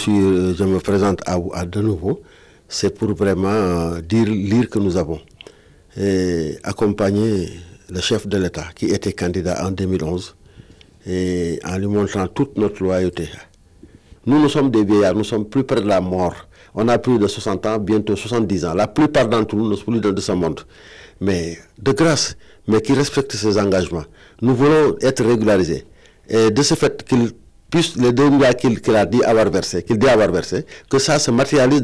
je me présente à de nouveau, c'est pour vraiment lire que nous avons accompagné le chef de l'État qui était candidat en 2011 et en lui montrant toute notre loyauté. Nous sommes des vieillards, nous sommes plus près de la mort. On a plus de 60 ans, bientôt 70 ans. La plupart d'entre nous ne sont plus de ce monde. Mais de grâce, mais qui respectent ses engagements. Nous voulons être régularisés. Et de ce fait qu'il puisse, les 2 milliards qu'il a dit avoir versé, que ça se matérialise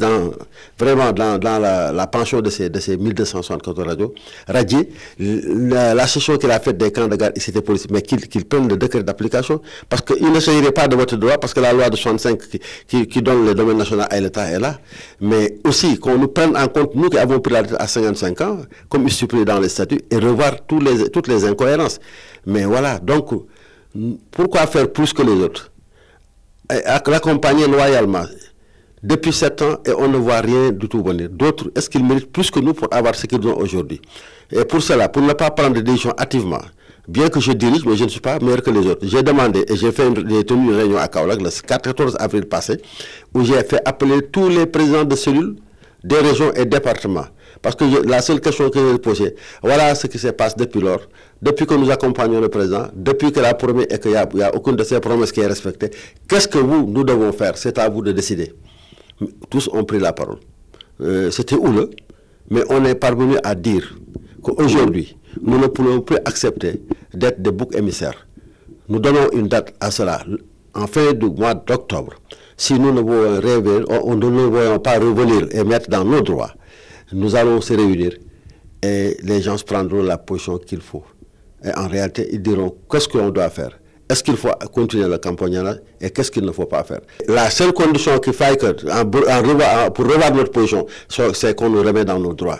vraiment dans la pension de ces 1274 radiés, la session qu'il a faite des camps de garde ici des policiers, mais qu'il prenne le décret d'application, parce qu'il ne s'agirait pas de votre droit, parce que la loi de 65 qui donne le domaine national à l'État est là, mais aussi qu'on nous prenne en compte, nous qui avons pris la retraite à 55 ans, comme il supplie dans les statuts, et revoir toutes les incohérences. Mais voilà, donc, pourquoi faire plus que les autres? L'accompagner loyalement depuis 7 ans et on ne voit rien du tout venir. D'autres, est-ce qu'ils méritent plus que nous pour avoir ce qu'ils ont aujourd'hui? Et pour cela, pour ne pas prendre des décisions hâtivement, bien que je dirige, mais je ne suis pas meilleur que les autres. J'ai demandé et j'ai tenu une réunion à Kaolack le 14 avril passé, où j'ai fait appeler tous les présidents de cellules des régions et départements. Parce que la seule question que j'ai posée, voilà ce qui se passe depuis lors, depuis que nous accompagnons le président, depuis qu'il a promis et qu'il n'y a aucune de ces promesses qui est respectée. Qu'est-ce que nous devons faire? C'est à vous de décider. Tous ont pris la parole. C'était houleux, mais on est parvenu à dire qu'aujourd'hui, nous ne pouvons plus accepter d'être des boucs émissaires. Nous donnons une date à cela, en fin du mois d'octobre. Si nous ne voulons pas revenir et mettre dans nos droits, nous allons se réunir et les gens prendront la position qu'il faut. Et en réalité, ils diront qu'est-ce qu'on doit faire. Est-ce qu'il faut continuer le campagnat et qu'est-ce qu'il ne faut pas faire. La seule condition qu'il faille pour revoir notre position, c'est qu'on nous remet dans nos droits.